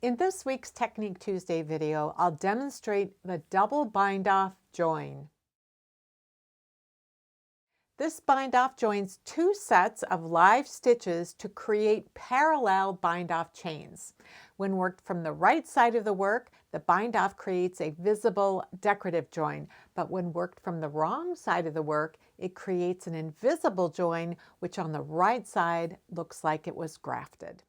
In this week's Technique Tuesday video, I'll demonstrate the double bind-off join. This bind-off joins two sets of live stitches to create parallel bind-off chains. When worked from the right side of the work, the bind-off creates a visible decorative join, but when worked from the wrong side of the work, it creates an invisible join, which on the right side looks like it was grafted.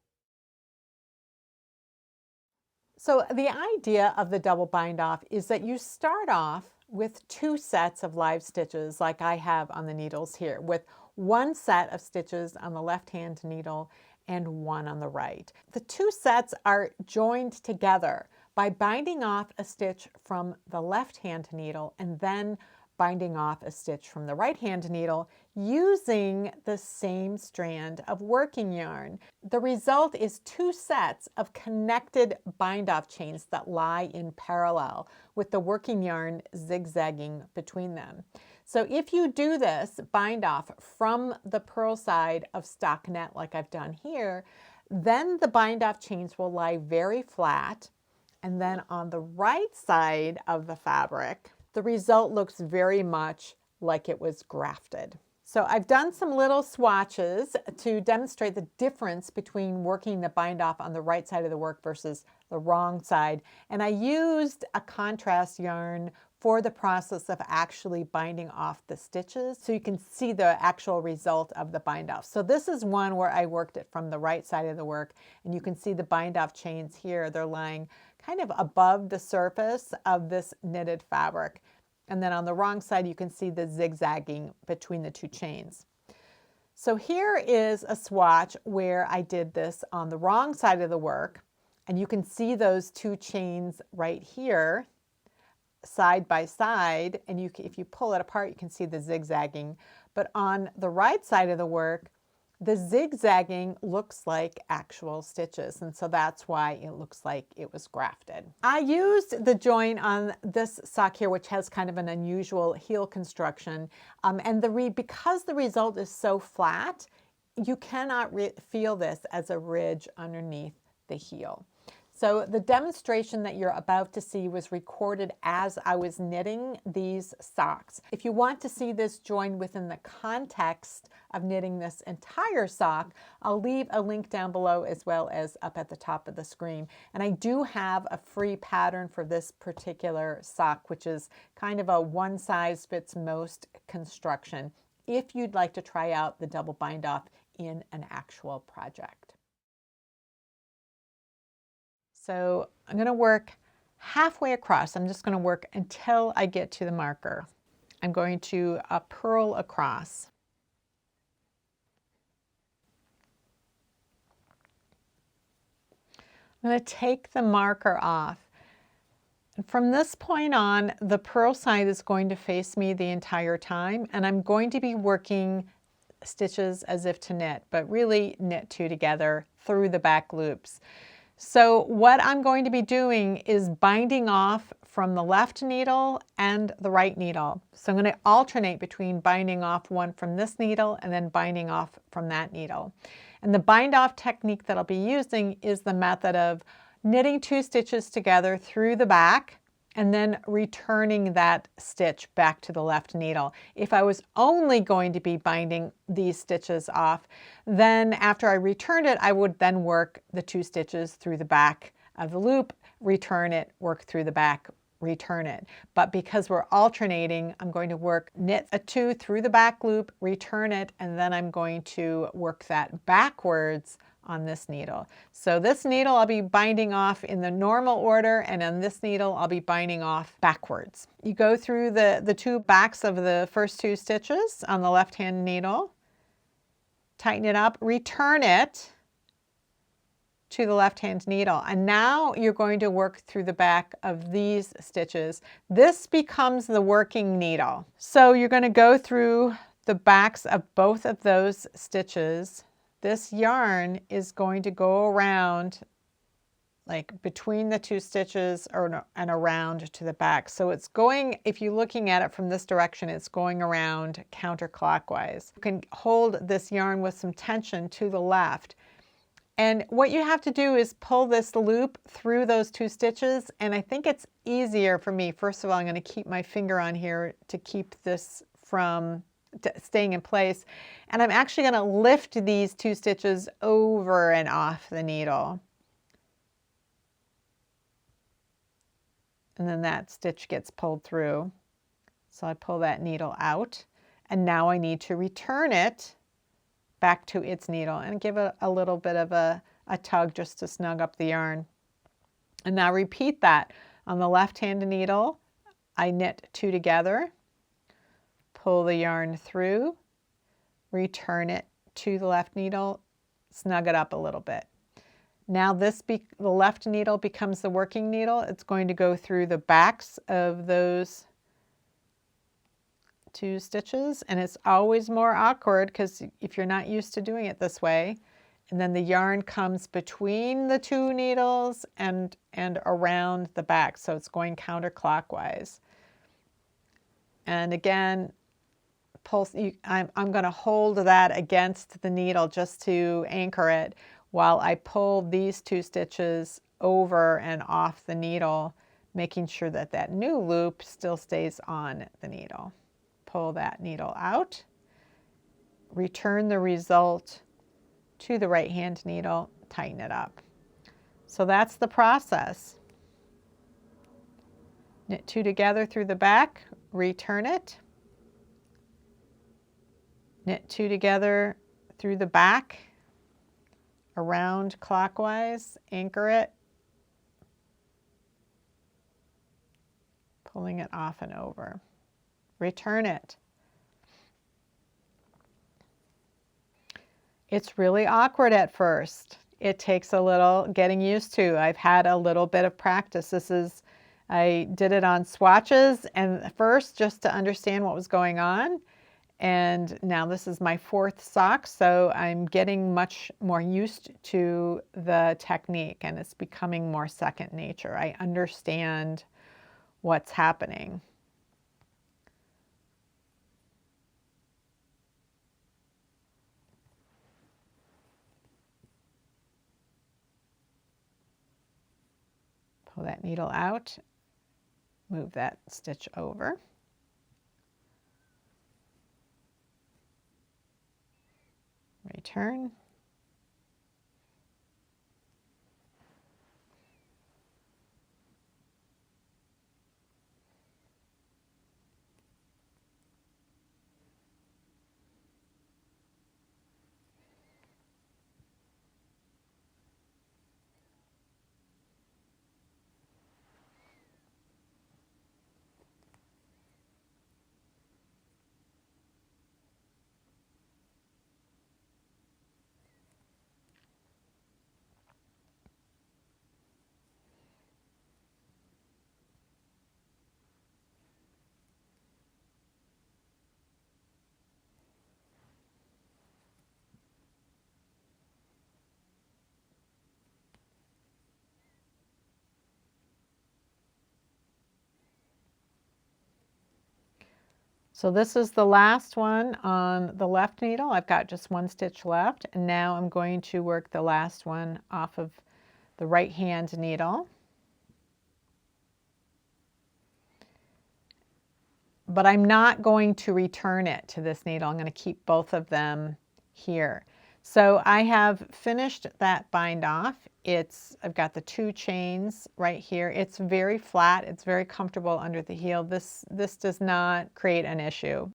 So the idea of the double bind off is that you start off with two sets of live stitches like I have on the needles here, with one set of stitches on the left hand needle and one on the right. The two sets are joined together by binding off a stitch from the left hand needle and then binding off a stitch from the right hand needle using the same strand of working yarn. The result is two sets of connected bind off chains that lie in parallel with the working yarn zigzagging between them. So if you do this bind off from the purl side of stockinette like I've done here, then the bind off chains will lie very flat, and then on the right side of the fabric the result looks very much like it was grafted. So I've done some little swatches to demonstrate the difference between working the bind off on the right side of the work versus the wrong side. And I used a contrast yarn for the process of actually binding off the stitches so you can see the actual result of the bind off. So this is one where I worked it from the right side of the work, and you can see the bind off chains here. They're lying kind of above the surface of this knitted fabric. And then on the wrong side, you can see the zigzagging between the two chains. So here is a swatch where I did this on the wrong side of the work, and you can see those two chains right here side by side, and if you pull it apart you can see the zigzagging. But on the right side of the work, the zigzagging looks like actual stitches, and so that's why it looks like it was grafted. I used the join on this sock here, which has kind of an unusual heel construction, and because the result is so flat, you cannot feel this as a ridge underneath the heel. So the demonstration that you're about to see was recorded as I was knitting these socks. If you want to see this join within the context of knitting this entire sock, I'll leave a link down below as well as up at the top of the screen. And I do have a free pattern for this particular sock, which is kind of a one size fits most construction, if you'd like to try out the double bind off in an actual project. So I'm going to work halfway across. I'm just going to work until I get to the marker. I'm going to purl across. I'm going to take the marker off. And from this point on, the purl side is going to face me the entire time, and I'm going to be working stitches as if to knit, but really knit two together through the back loops. So what I'm going to be doing is binding off from the left needle and the right needle. So I'm going to alternate between binding off one from this needle and then binding off from that needle. And the bind off technique that I'll be using is the method of knitting two stitches together through the back and then returning that stitch back to the left needle. If I was only going to be binding these stitches off, then after I returned it, I would then work the two stitches through the back of the loop, return it, work through the back, return it. But because we're alternating, I'm going to knit a two through the back loop, return it, and then I'm going to work that backwards on this needle. So this needle I'll be binding off in the normal order, and on this needle I'll be binding off backwards. You go through the two backs of the first two stitches on the left hand needle, tighten it up, return it to the left hand needle, and now you're going to work through the back of these stitches. This becomes the working needle. So you're going to go through the backs of both of those stitches. This yarn is going to go around like between the two stitches and around to the back. So it's going, if you're looking at it from this direction, it's going around counterclockwise. You can hold this yarn with some tension to the left And what you have to do is pull this loop through those 2 stitches, and I think it's easier for me. First of all, I'm going to keep my finger on here to keep this from staying in place. And I'm actually going to lift these 2 stitches over and off the needle. And then that stitch gets pulled through. So I pull that needle out, and now I need to return it back to its needle and give it a little bit of a tug just to snug up the yarn. And now repeat that. On the left hand needle, I knit 2 together, pull the yarn through, return it to the left needle, snug it up a little bit. Now the left needle becomes the working needle. It's going to go through the backs of those 2 stitches, and it's always more awkward because if you're not used to doing it this way, and then the yarn comes between the 2 needles and around the back, so it's going counterclockwise. And again, I'm going to hold that against the needle just to anchor it while I pull these 2 stitches over and off the needle, making sure that that new loop still stays on the needle. Pull that needle out, return the result to the right hand needle, tighten it up. So that's the process. Knit 2 together through the back, return it, knit 2 together through the back, around clockwise, anchor it, pulling it off and over. Return it. It's really awkward at first. It takes a little getting used to. I've had a little bit of practice. I did it on swatches and first just to understand what was going on. And now this is my 4th sock, so I'm getting much more used to the technique and it's becoming more second nature. I understand what's happening. Pull that needle out, move that stitch over. Return. So this is the last one on the left needle. I've got just 1 stitch left, and now I'm going to work the last one off of the right hand needle. But I'm not going to return it to this needle. I'm going to keep both of them here. So I have finished that bind off. I've got the 2 chains right here. It's very flat. It's very comfortable under the heel. This does not create an issue.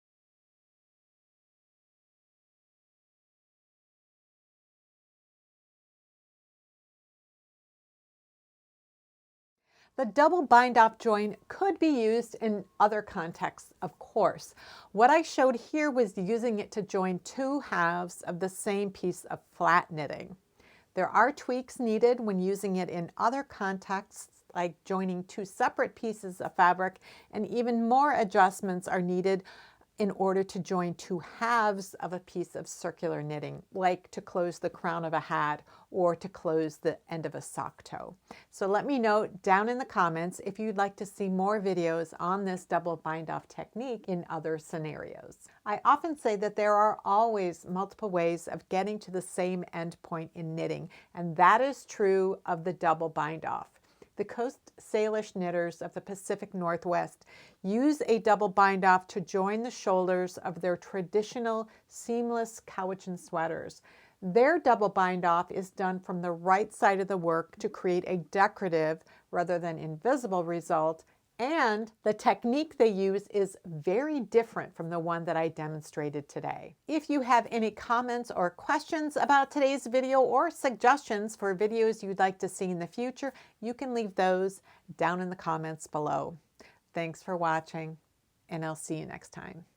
The double bind-off join could be used in other contexts, of course. What I showed here was using it to join 2 halves of the same piece of flat knitting. There are tweaks needed when using it in other contexts, like joining 2 separate pieces of fabric, and even more adjustments are needed in order to join two halves of a piece of circular knitting, like to close the crown of a hat or to close the end of a sock toe. So let me know down in the comments if you'd like to see more videos on this double bind off technique in other scenarios. I often say that there are always multiple ways of getting to the same end point in knitting, and that is true of the double bind off. The Coast Salish knitters of the Pacific Northwest use a double bind off to join the shoulders of their traditional seamless Cowichan sweaters. Their double bind off is done from the right side of the work to create a decorative rather than invisible result, and the technique they use is very different from the one that I demonstrated today. If you have any comments or questions about today's video or suggestions for videos you'd like to see in the future, you can leave those down in the comments below. Thanks for watching, and I'll see you next time.